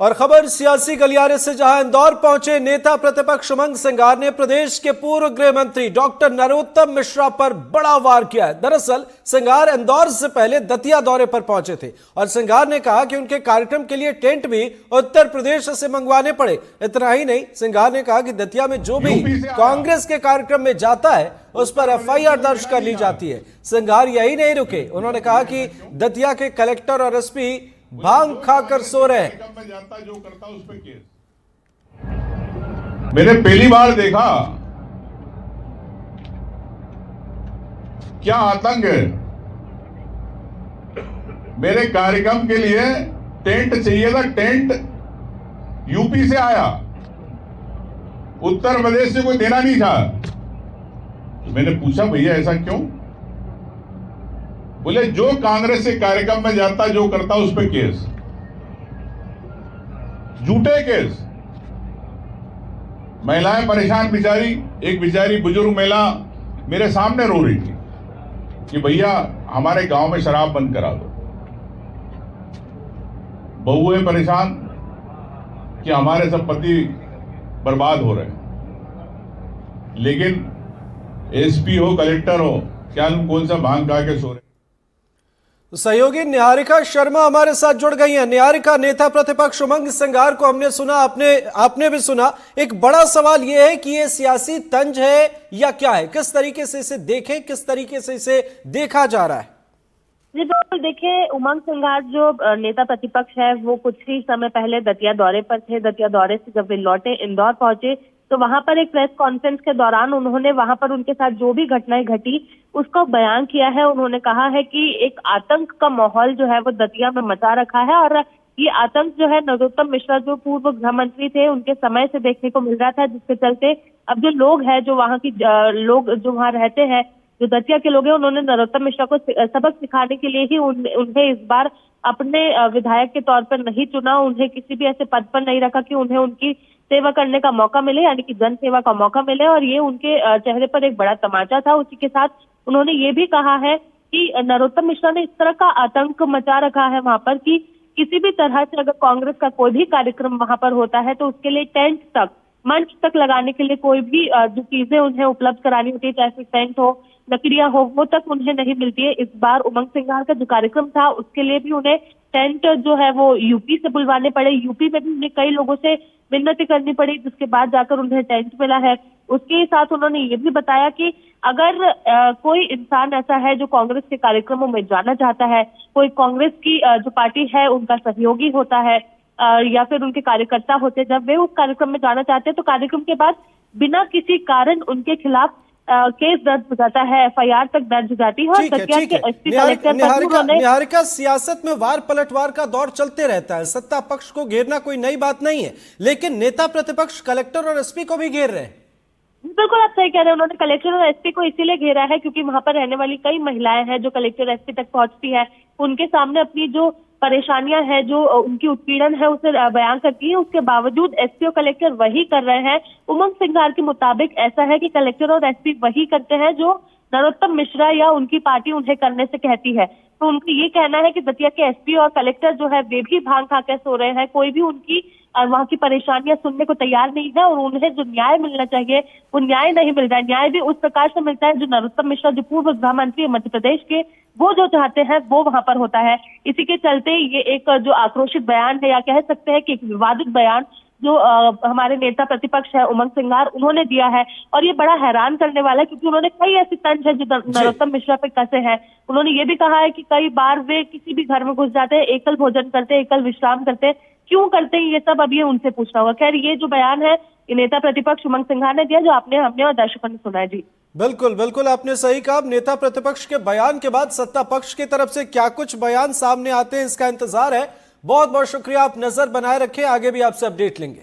और खबर सियासी गलियारे से, जहां इंदौर पहुंचे नेता प्रतिपक्ष उमंग सिंगार ने प्रदेश के पूर्व गृह मंत्री डॉक्टर नरोत्तम मिश्रा पर बड़ा वार किया है। दरअसल सिंगार इंदौर से पहले दतिया दौरे पर पहुंचे थे और सिंगार ने कहा कि उनके कार्यक्रम के लिए टेंट भी उत्तर प्रदेश से मंगवाने पड़े। इतना ही नहीं, सिंगार ने कहा कि दतिया में जो भी कांग्रेस के कार्यक्रम में जाता है उस पर एफआईआर दर्ज कर ली जाती है। सिंगार यही नहीं रुके, उन्होंने कहा कि दतिया के कलेक्टर और एसपी भांग खाकर सो रहे हैं। जो करता उस पे केस। मैंने पहली बार देखा क्या आतंक है। मेरे कार्यक्रम के लिए टेंट चाहिए था, टेंट यूपी से आया, उत्तर प्रदेश से कोई देना नहीं था। तो मैंने पूछा भैया ऐसा क्यों? बोले जो कांग्रेस के कार्यक्रम में जाता, जो करता उस पे केस, झूठे केस। महिलाएं परेशान, बेचारी एक बेचारी बुजुर्ग महिला मेरे सामने रो रही थी कि भैया हमारे गांव में शराब बंद करा दो। बहुएं परेशान कि हमारे सब पति बर्बाद हो रहे हैं। लेकिन एसपी हो, कलेक्टर हो, क्या कौन सा भांग खा के सो रहे। सहयोगी निहारिका शर्मा हमारे साथ जुड़ गई हैं। निहारिका, नेता प्रतिपक्ष उमंग सिंगार को हमने सुना, आपने भी सुना। एक बड़ा सवाल यह है कि ये सियासी तंज है या क्या है? किस तरीके से इसे देखें, किस तरीके से इसे देखा जा रहा है? जी बिल्कुल, देखिए उमंग सिंगार जो नेता प्रतिपक्ष है वो कुछ ही समय पहले दतिया दौरे पर थे। दतिया दौरे से जब वे लौटे, इंदौर पहुंचे तो वहां पर एक प्रेस कॉन्फ्रेंस के दौरान उन्होंने वहां पर उनके साथ जो भी घटनाएं घटी उसका बयान किया है। उन्होंने कहा है कि एक आतंक का माहौल जो है वो दतिया में मचा रखा है और ये आतंक जो है नरोत्तम मिश्रा जो पूर्व गृह मंत्री थे उनके समय से देखने को मिल रहा था, जिसके चलते अब जो लोग हैं, जो वहाँ की लोग जो वहाँ रहते हैं, जो दतिया के लोग हैं, उन्होंने नरोत्तम मिश्रा को सबक सिखाने के लिए ही उन्हें इस बार अपने विधायक के तौर पर नहीं चुना। उन्हें किसी भी ऐसे पद पर नहीं रखा कि उन्हें उनकी सेवा करने का मौका मिले, यानी कि जन सेवा का मौका मिले, और ये उनके चेहरे पर एक बड़ा तमाचा था। उसी के साथ उन्होंने ये भी कहा है कि नरोत्तम मिश्रा ने इस तरह का आतंक मचा रखा है वहां पर कि किसी भी तरह से अगर कांग्रेस का कोई भी कार्यक्रम वहां पर होता है तो उसके लिए टेंट तक, मंच तक लगाने के लिए कोई भी जो चीजें उन्हें उपलब्ध करानी होती है, चाहे टेंट हो, लकड़ियां हो, वो तक उन्हें नहीं मिलती है। इस बार उमंग सिंगार का जो कार्यक्रम था उसके लिए भी उन्हें टेंट जो है वो यूपी से बुलवाने पड़े। यूपी में भी उन्हें कई लोगों से मिन्नतें करनी पड़ी, जिसके बाद जाकर उन्हें टेंट मिला है। उसके साथ उन्होंने ये भी बताया कि अगर कोई इंसान ऐसा है जो कांग्रेस के कार्यक्रमों में जाना चाहता है, कोई कांग्रेस की जो पार्टी है उनका सहयोगी होता है या फिर उनके कार्यकर्ता होते हैं, जब वे उस कार्यक्रम में जाना चाहते हैं तो कार्यक्रम के बाद बिना किसी कारण उनके खिलाफ केस दर्ज हो जाता है, एफआईआर तक दर्ज हो जाती है। निहारिका, सियासत में वार पलटवार का दौर चलते रहता है। सत्ता पक्ष को घेरना कोई नई बात नहीं है, लेकिन नेता प्रतिपक्ष कलेक्टर और एसपी को भी घेर रहे हैं। बिल्कुल आप सही कह रहे हैं। उन्होंने कलेक्टर और एसपी को इसीलिए घेरा है क्योंकि वहां पर रहने वाली कई महिलाएं हैं जो कलेक्टर एसपी तक पहुंचती है, उनके सामने अपनी जो परेशानियां हैं, जो उनकी उत्पीड़न है, उसे बयान करती है। उसके बावजूद एसपी और कलेक्टर वही कर रहे हैं। उमंग सिंगार के मुताबिक ऐसा है कि कलेक्टर और एसपी वही करते हैं जो नरोत्तम मिश्रा या उनकी पार्टी उन्हें करने से कहती है। तो उनका ये कहना है कि दतिया के एसपी और कलेक्टर जो है वे भी भांग खा के सो रहे हैं, कोई भी उनकी वहां की परेशानियां सुनने को तैयार नहीं है और उन्हें जो न्याय मिलना चाहिए वो न्याय नहीं मिल रहा है। न्याय भी उस प्रकार से मिलता है जो नरोत्तम मिश्रा जो पूर्व गृह मंत्री मध्य प्रदेश के, वो जो चाहते हैं वो वहां पर होता है। इसी के चलते ये एक जो आक्रोशित बयान है, या कह सकते हैं कि एक विवादित बयान जो हमारे नेता प्रतिपक्ष है उमंग सिंगार उन्होंने दिया है, और ये बड़ा हैरान करने वाला है क्योंकि उन्होंने कई ऐसे तंज है जो नरोत्तम मिश्रा पे कसे हैं। उन्होंने ये भी कहा है कि कई बार वे किसी भी घर में घुस जाते हैं, एकल भोजन करते हैं, एकल विश्राम करते हैं। क्यों करते हैं ये सब अब ये उनसे पूछना होगा। खैर, ये जो बयान है ये नेता प्रतिपक्ष उमंग सिंगार ने दिया, जो हमने और दर्शकों ने सुना है। जी बिल्कुल बिल्कुल, आपने सही कहा। नेता प्रतिपक्ष के बयान के बाद सत्ता पक्ष की तरफ से क्या कुछ बयान सामने आते हैं इसका इंतजार है। बहुत बहुत शुक्रिया, आप नजर बनाए रखें, आगे भी आपसे अपडेट लेंगे।